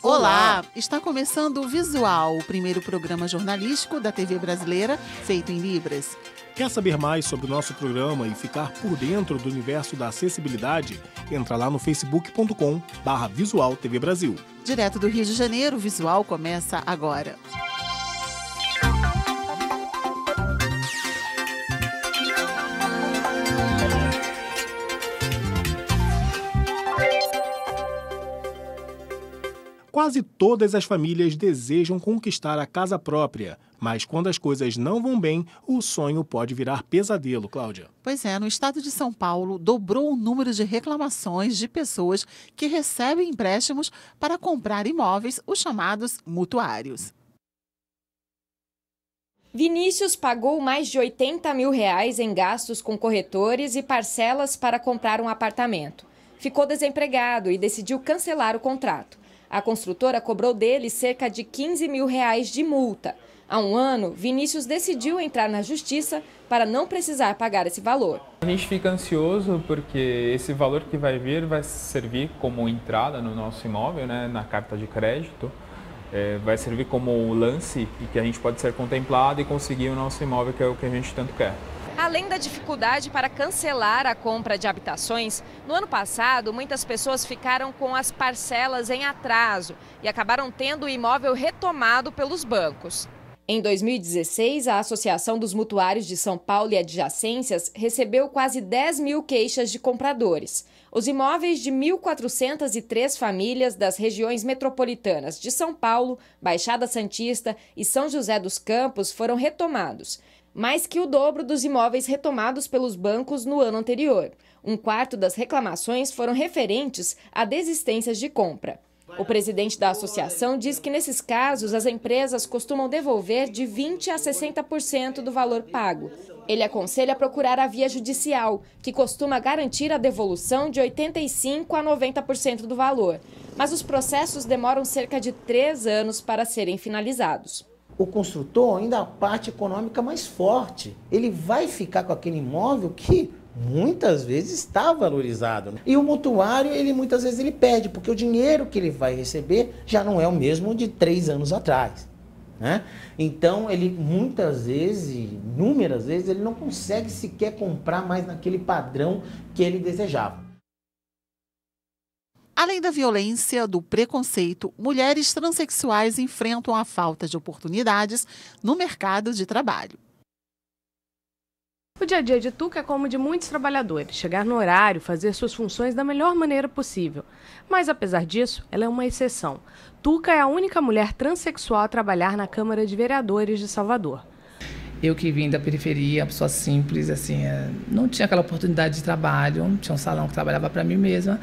Olá! Está começando o Visual, o primeiro programa jornalístico da TV brasileira feito em Libras. Quer saber mais sobre o nosso programa e ficar por dentro do universo da acessibilidade? Entra lá no facebook.com/Visual TV Brasil. Direto do Rio de Janeiro, o Visual começa agora. Quase todas as famílias desejam conquistar a casa própria, mas quando as coisas não vão bem, o sonho pode virar pesadelo, Cláudia. Pois é, no estado de São Paulo, dobrou o número de reclamações de pessoas que recebem empréstimos para comprar imóveis, os chamados mutuários. Vinícius pagou mais de R$80 mil em gastos com corretores e parcelas para comprar um apartamento. Ficou desempregado e decidiu cancelar o contrato. A construtora cobrou dele cerca de R$15 mil de multa. Há um ano, Vinícius decidiu entrar na justiça para não precisar pagar esse valor. A gente fica ansioso porque esse valor que vai vir vai servir como entrada no nosso imóvel, né, na carta de crédito. Vai servir como lance e que a gente pode ser contemplado e conseguir o nosso imóvel, que é o que a gente tanto quer. Além da dificuldade para cancelar a compra de habitações, no ano passado, muitas pessoas ficaram com as parcelas em atraso e acabaram tendo o imóvel retomado pelos bancos. Em 2016, a Associação dos Mutuários de São Paulo e Adjacências recebeu quase 10 mil queixas de compradores. Os imóveis de 1.403 famílias das regiões metropolitanas de São Paulo, Baixada Santista e São José dos Campos foram retomados, mais que o dobro dos imóveis retomados pelos bancos no ano anterior. Um quarto das reclamações foram referentes a desistências de compra. O presidente da associação diz que, nesses casos, as empresas costumam devolver de 20% a 60% do valor pago. Ele aconselha a procurar a via judicial, que costuma garantir a devolução de 85% a 90% do valor. Mas os processos demoram cerca de 3 anos para serem finalizados. O construtor ainda é a parte econômica mais forte. Ele vai ficar com aquele imóvel que muitas vezes está valorizado. E o mutuário, muitas vezes ele perde, porque o dinheiro que ele vai receber já não é o mesmo de 3 anos atrás, né? Então, ele muitas vezes, inúmeras vezes, ele não consegue sequer comprar mais naquele padrão que ele desejava. Além da violência, do preconceito, mulheres transexuais enfrentam a falta de oportunidades no mercado de trabalho. O dia a dia de Tuca é como de muitos trabalhadores, chegar no horário, fazer suas funções da melhor maneira possível. Mas, apesar disso, ela é uma exceção. Tuca é a única mulher transexual a trabalhar na Câmara de Vereadores de Salvador. Eu que vim da periferia, pessoa simples, assim, não tinha aquela oportunidade de trabalho, não tinha um salão que trabalhava para mim mesma.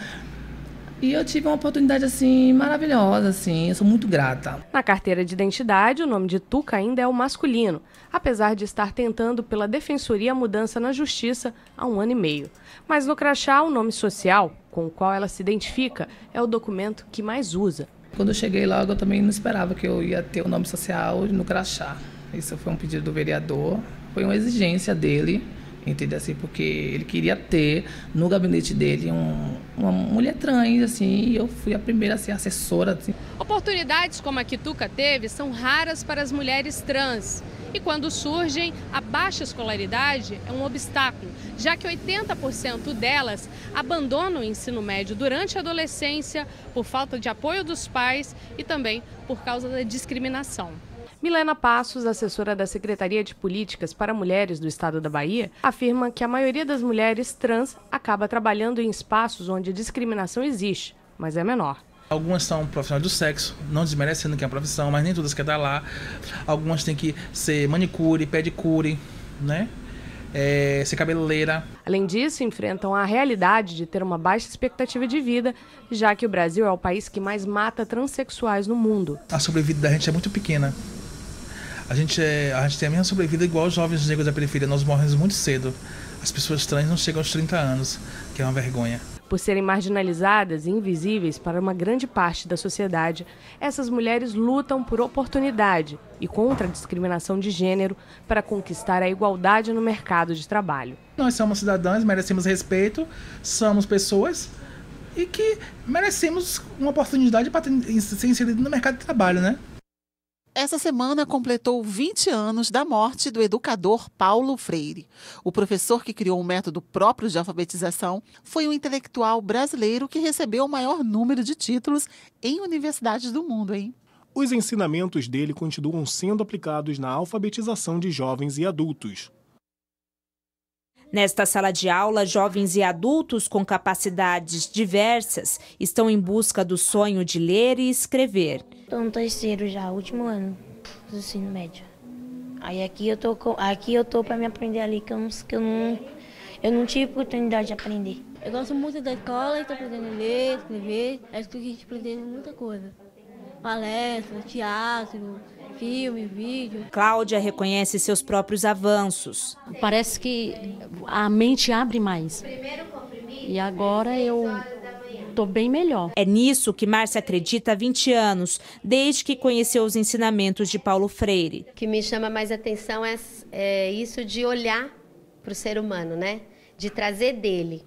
E eu tive uma oportunidade, assim, maravilhosa, assim, eu sou muito grata. Na carteira de identidade, o nome de Tuca ainda é o masculino, apesar de estar tentando pela Defensoria a mudança na Justiça há 1 ano e meio. Mas no crachá, o nome social, com o qual ela se identifica, é o documento que mais usa. Quando eu cheguei logo, eu também não esperava que eu ia ter o nome social no crachá. Isso foi um pedido do vereador, foi uma exigência dele. Entendeu? Assim, porque ele queria ter no gabinete dele uma mulher trans, assim, e eu fui a primeira assim, assessora. Assim. Oportunidades como a que Tuca teve são raras para as mulheres trans. E quando surgem, a baixa escolaridade é um obstáculo, já que 80% delas abandonam o ensino médio durante a adolescência por falta de apoio dos pais e também por causa da discriminação. Milena Passos, assessora da Secretaria de Políticas para Mulheres do Estado da Bahia, afirma que a maioria das mulheres trans acaba trabalhando em espaços onde a discriminação existe, mas é menor. Algumas são profissionais do sexo, não desmerecendo que é a profissão, mas nem todas querem estar lá. Algumas têm que ser manicure, pedicure, né? Ser cabeleireira. Além disso, enfrentam a realidade de ter uma baixa expectativa de vida, já que o Brasil é o país que mais mata transexuais no mundo. A sobrevida da gente é muito pequena. A gente tem a mesma sobrevida igual os jovens negros da periferia, nós morremos muito cedo. As pessoas trans não chegam aos 30 anos, que é uma vergonha. Por serem marginalizadas e invisíveis para uma grande parte da sociedade, essas mulheres lutam por oportunidade e contra a discriminação de gênero para conquistar a igualdade no mercado de trabalho. Nós somos cidadãs, merecemos respeito, somos pessoas e que merecemos uma oportunidade para ser inserido no mercado de trabalho, né? Essa semana completou 20 anos da morte do educador Paulo Freire. O professor que criou um método próprio de alfabetização foi um intelectual brasileiro que recebeu o maior número de títulos em universidades do mundo, hein? Os ensinamentos dele continuam sendo aplicados na alfabetização de jovens e adultos. Nesta sala de aula, jovens e adultos com capacidades diversas estão em busca do sonho de ler e escrever. Estou no terceiro já, último ano do ensino médio. Aí aqui eu tô para me aprender ali, que eu não tive oportunidade de aprender. Eu gosto muito da escola, estou aprendendo a ler, escrever, acho que a gente aprende muita coisa. Palestra, teatro, filme, vídeo. Cláudia reconhece seus próprios avanços. Parece que a mente abre mais. E agora eu estou bem melhor. É nisso que Márcia acredita há 20 anos, desde que conheceu os ensinamentos de Paulo Freire. O que me chama mais atenção é isso de olhar para o ser humano, né? De trazer dele.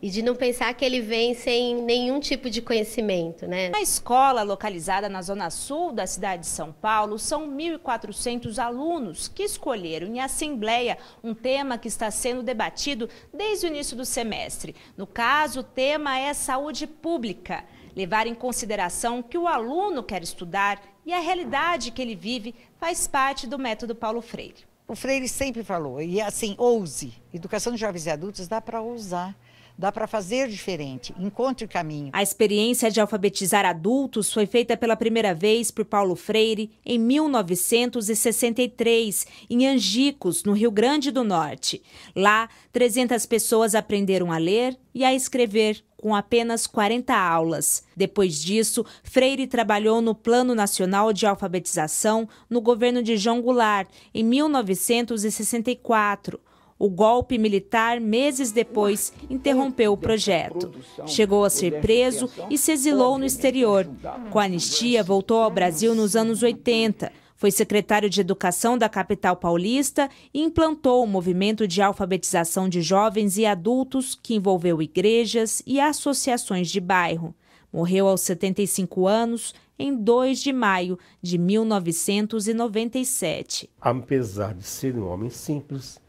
E de não pensar que ele vem sem nenhum tipo de conhecimento, né? Na escola, localizada na zona sul da cidade de São Paulo, são 1.400 alunos que escolheram em assembleia um tema que está sendo debatido desde o início do semestre. No caso, o tema é saúde pública. Levar em consideração que o aluno quer estudar e a realidade que ele vive faz parte do método Paulo Freire. O Freire sempre falou, e assim, ouse. Educação de jovens e adultos dá para ousar. Dá para fazer diferente, encontre o caminho. A experiência de alfabetizar adultos foi feita pela primeira vez por Paulo Freire em 1963, em Angicos, no Rio Grande do Norte. Lá, 300 pessoas aprenderam a ler e a escrever com apenas 40 aulas. Depois disso, Freire trabalhou no Plano Nacional de Alfabetização no governo de João Goulart, em 1964. O golpe militar, meses depois, interrompeu o projeto. Chegou a ser preso e se exilou no exterior. Com a anistia, voltou ao Brasil nos anos 80. Foi secretário de Educação da capital paulista e implantou o movimento de alfabetização de jovens e adultos que envolveu igrejas e associações de bairro. Morreu aos 75 anos, em 2 de maio de 1997. Apesar de ser um homem simples,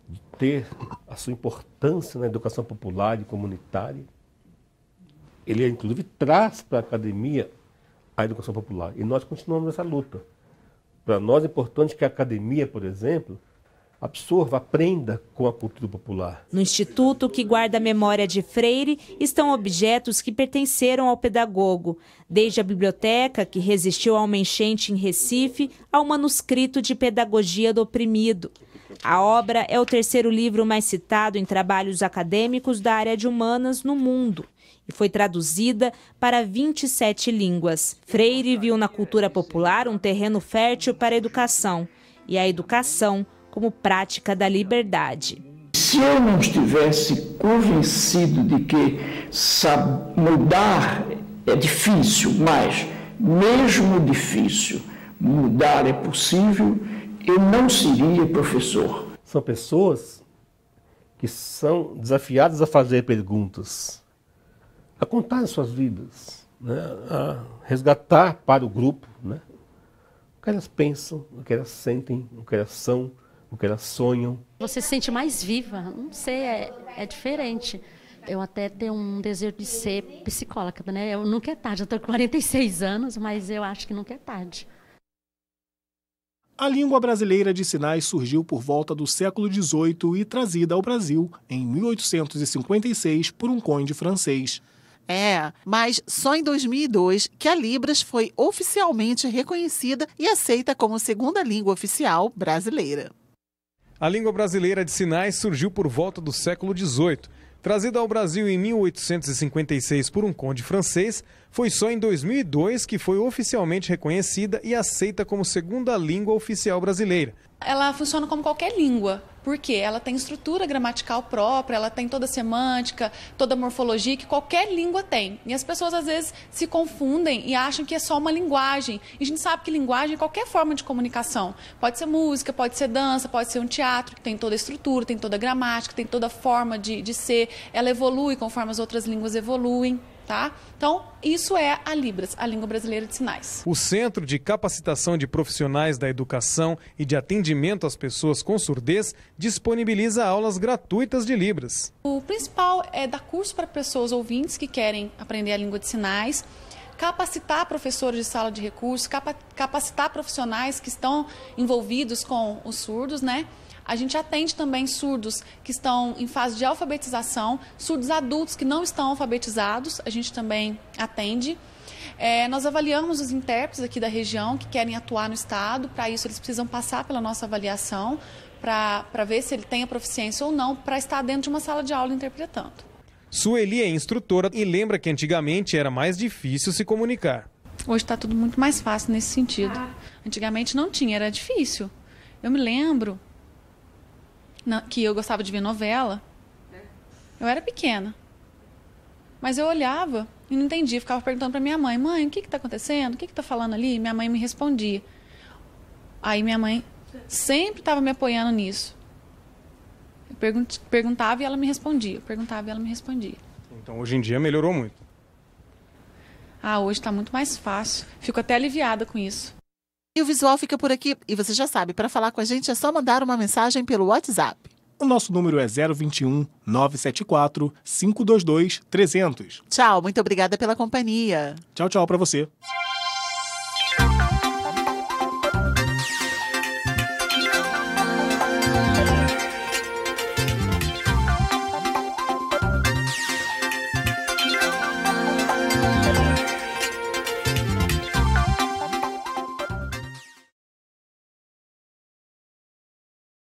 de ter a sua importância na educação popular e comunitária, ele inclusive traz para a academia a educação popular. E nós continuamos nessa luta. Para nós é importante que a academia, por exemplo, absorva, aprenda com a cultura popular. No instituto que guarda a memória de Freire estão objetos que pertenceram ao pedagogo, desde a biblioteca, que resistiu a uma enchente em Recife, ao manuscrito de Pedagogia do Oprimido. A obra é o terceiro livro mais citado em trabalhos acadêmicos da área de humanas no mundo e foi traduzida para 27 línguas. Freire viu na cultura popular um terreno fértil para a educação e a educação como prática da liberdade. Se eu não estivesse convencido de que mudar é difícil, mas mesmo difícil, mudar é possível, eu não seria professor. São pessoas que são desafiadas a fazer perguntas, a contar suas vidas, né? A resgatar para o grupo, né? O que elas pensam, o que elas sentem, o que elas são, o que elas sonham. Você se sente mais viva, não sei, é diferente. Eu até tenho um desejo de ser psicóloga, né? Eu nunca é tarde, eu estou com 46 anos, mas eu acho que nunca é tarde. A língua brasileira de sinais surgiu por volta do século XVIII e trazida ao Brasil em 1856 por um conde francês. Mas só em 2002 que a Libras foi oficialmente reconhecida e aceita como segunda língua oficial brasileira. A língua brasileira de sinais surgiu por volta do século XVIII. Trazida ao Brasil em 1856 por um conde francês, foi só em 2002 que foi oficialmente reconhecida e aceita como segunda língua oficial brasileira. Ela funciona como qualquer língua. Porque ela tem estrutura gramatical própria, ela tem toda a semântica, toda a morfologia que qualquer língua tem. E as pessoas às vezes se confundem e acham que é só uma linguagem. E a gente sabe que linguagem é qualquer forma de comunicação. Pode ser música, pode ser dança, pode ser um teatro, que tem toda a estrutura, tem toda a gramática, tem toda a forma de ser. Ela evolui conforme as outras línguas evoluem. Tá? Então, isso é a Libras, a Língua Brasileira de Sinais. O Centro de Capacitação de Profissionais da Educação e de Atendimento às Pessoas com Surdez disponibiliza aulas gratuitas de Libras. O principal é dar curso para pessoas ouvintes que querem aprender a língua de sinais, capacitar professores de sala de recursos, capacitar profissionais que estão envolvidos com os surdos, né? A gente atende também surdos que estão em fase de alfabetização, surdos adultos que não estão alfabetizados, a gente também atende. Nós avaliamos os intérpretes aqui da região que querem atuar no estado, para isso eles precisam passar pela nossa avaliação, para ver se ele tem a proficiência ou não, para estar dentro de uma sala de aula interpretando. Sueli é instrutora e lembra que antigamente era mais difícil se comunicar. Hoje está tudo muito mais fácil nesse sentido. Antigamente não tinha, era difícil. Eu me lembro que eu gostava de ver novela. Eu era pequena. Mas eu olhava e não entendia. Ficava perguntando para minha mãe: mãe, o que está acontecendo? O que está falando ali? Minha mãe me respondia. Aí minha mãe sempre estava me apoiando nisso. Eu perguntava e ela me respondia. Perguntava e ela me respondia. Então hoje em dia melhorou muito. Hoje está muito mais fácil. Fico até aliviada com isso. E o Visual fica por aqui. E você já sabe, para falar com a gente é só mandar uma mensagem pelo WhatsApp. O nosso número é 021 974 522 300. Tchau, muito obrigada pela companhia. Tchau, tchau para você.